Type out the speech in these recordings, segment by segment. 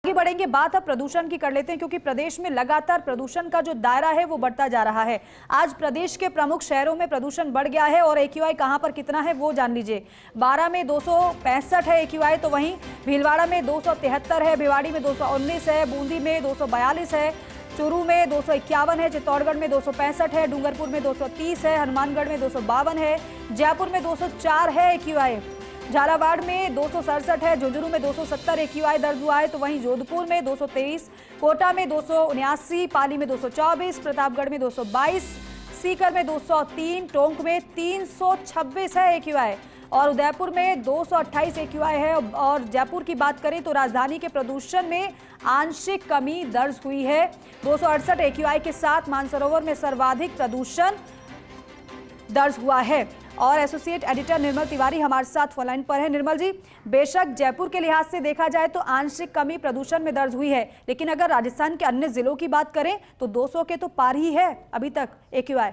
आगे बढ़ेंगे, बात अब प्रदूषण की कर लेते हैं, क्योंकि प्रदेश में लगातार प्रदूषण का जो दायरा है वो बढ़ता जा रहा है। आज प्रदेश के प्रमुख शहरों में प्रदूषण बढ़ गया है और एक्यूआई कहां पर कितना है वो जान लीजिए। बारां में 265 है एक्यूआई, तो वहीं भीलवाड़ा में 273 है, भिवाड़ी में 219 है, बूंदी में 242 है, चूरू में 251 है, चित्तौड़गढ़ में 265 है, डूंगरपुर में 230 है, हनुमानगढ़ में 252 है, जयपुर में 204 है एक्यूआई, झालावाड़ में 267 है, झुंझुनू में 270 एक्यूआई दर्ज हुआ है, तो वहीं जोधपुर में 223, कोटा में 279, पाली में 224, प्रतापगढ़ में 222, सीकर में 203, टोंक में 326 है एक्यूआई और उदयपुर में 228 एक्यूआई है। और जयपुर की बात करें तो राजधानी के प्रदूषण में आंशिक कमी दर्ज हुई है। 268 एक्यूआई के साथ मानसरोवर में सर्वाधिक प्रदूषण दर्ज हुआ है। और एसोसिएट एडिटर निर्मल तिवारी हमारे साथ फोनलाइन पर है। निर्मल जी, बेशक जयपुर के लिहाज से देखा जाए तो आंशिक कमी प्रदूषण में दर्ज हुई है, लेकिन अगर राजस्थान के अन्य जिलों की बात करें तो 200 के तो पार ही है अभी तक एक्यूआई।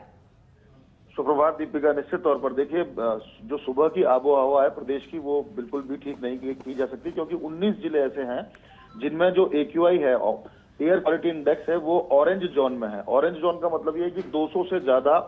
सुप्रभात दीपिका। निश्चित तौर पर देखिए, जो सुबह की आबो हवा है प्रदेश की वो बिल्कुल भी ठीक नहीं की जा सकती, क्योंकि 19 जिले ऐसे हैं जिनमें जो एक्यूआई है, एयर क्वालिटी इंडेक्स है, वो ऑरेंज जोन में है। ऑरेंज जोन का मतलब ये है कि 200 से ज्यादा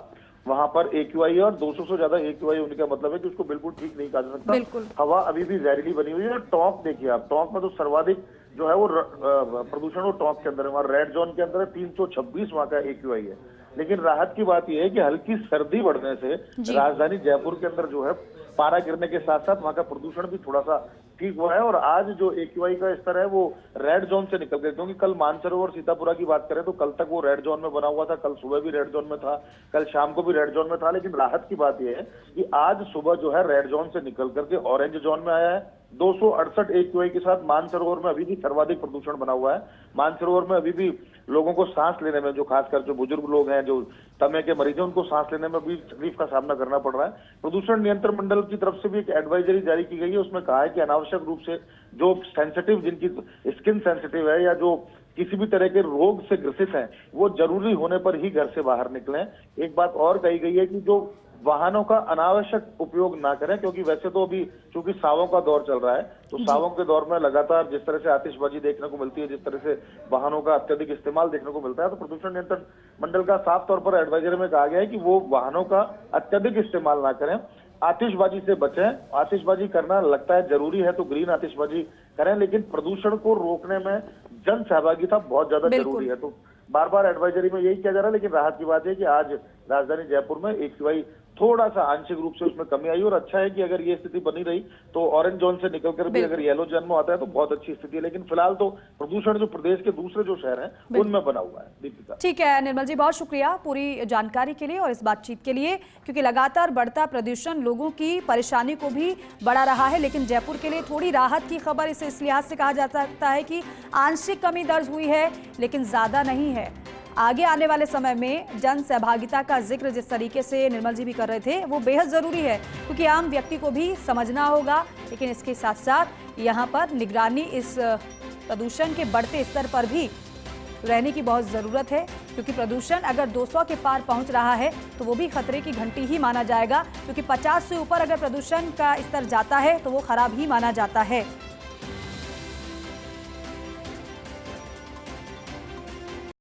वहां पर एक्यूआई है और 200 से ज्यादा एक्यूआई होने का मतलब है कि उसको बिल्कुल ठीक नहीं कहा जा सकता। हवा अभी भी जहरीली बनी हुई है। टोंक देखिए आप, टोंक में तो सर्वाधिक जो है वो प्रदूषण वो टोंक के अंदर है, वहाँ रेड जोन के अंदर 326 वहां का एक्यूआई है। लेकिन राहत की बात यह है कि हल्की सर्दी बढ़ने से राजधानी जयपुर के अंदर जो है पारा गिरने के साथ साथ वहां का प्रदूषण भी थोड़ा सा ठीक हुआ है और आज जो एक्यूआई का स्तर है वो रेड जोन से निकल गया, क्योंकि कल मानसरोवर सीतापुरा की बात करें तो कल तक वो रेड जोन में बना हुआ था, कल सुबह भी रेड जोन में था, कल शाम को भी रेड जोन में था। लेकिन राहत की बात यह है कि आज सुबह जो है रेड जोन से निकल करके ऑरेंज जोन में आया है। 268 एक्यूआई के साथ मानसरोवर में अभी भी सर्वाधिक प्रदूषण बना हुआ है। मानसरोवर में अभी भी लोगों को सांस लेने में, जो खासकर जो बुजुर्ग लोग हैं, जो दमे के मरीज हैं, उनको सांस लेने में भी तकलीफ का सामना करना पड़ रहा है। प्रदूषण नियंत्रण मंडल की तरफ से भी एक एडवाइजरी जारी की गई है, उसमें कहा है कि अनावश्यक रूप से जो सेंसिटिव, जिनकी स्किन सेंसिटिव है या जो किसी भी तरह के रोग से ग्रसित हैं, वो जरूरी होने पर ही घर से बाहर निकलें। एक बात और कही गई है कि जो वाहनों का अनावश्यक उपयोग ना करें, क्योंकि वैसे तो अभी चूंकि सावों का दौर चल रहा है, तो सावों के दौर में लगातार जिस तरह से आतिशबाजी देखने को मिलती है, जिस तरह से वाहनों का अत्यधिक इस्तेमाल देखने को मिलता है, तो प्रदूषण नियंत्रण मंडल का साफ तौर पर एडवाइजरी में कहा गया है कि वो वाहनों का अत्यधिक इस्तेमाल ना करें, आतिशबाजी से बचें। आतिशबाजी करना लगता है जरूरी है तो ग्रीन आतिशबाजी करें, लेकिन प्रदूषण को रोकने में जन सहभागिता बहुत ज्यादा जरूरी है। तो बार बार एडवाइजरी में यही किया जा रहा है। लेकिन राहत की बात है कि आज राजधानी जयपुर में एक्यूआई थोड़ा सा आंशिक रूप से उसमें कमी आई और अच्छा है कि अगर ये स्थिति बनी रही तो ऑरेंज जोन से निकलकर भी अगर येलो जोन में आता है तो बहुत अच्छी स्थिति है। लेकिन फिलहाल तो प्रदूषण जो प्रदेश के दूसरे जो शहर हैं उनमें बना हुआ है। दीपिका, ठीक है निर्मल जी, बहुत शुक्रिया पूरी जानकारी के लिए और इस बातचीत के लिए, क्योंकि लगातार बढ़ता प्रदूषण लोगों की परेशानी को भी बढ़ा रहा है। लेकिन जयपुर के लिए थोड़ी राहत की खबर इस लिहाज से कहा जा सकता है कि आंशिक कमी दर्ज हुई है, लेकिन ज्यादा नहीं है। आगे आने वाले समय में जन सहभागिता का जिक्र जिस तरीके से निर्मल जी भी कर रहे थे वो बेहद जरूरी है, क्योंकि आम व्यक्ति को भी समझना होगा। लेकिन इसके साथ साथ यहाँ पर निगरानी इस प्रदूषण के बढ़ते स्तर पर भी रहने की बहुत ज़रूरत है, क्योंकि प्रदूषण अगर 200 के पार पहुँच रहा है तो वो भी खतरे की घंटी ही माना जाएगा, क्योंकि 50 से ऊपर अगर प्रदूषण का स्तर जाता है तो वो खराब ही माना जाता है।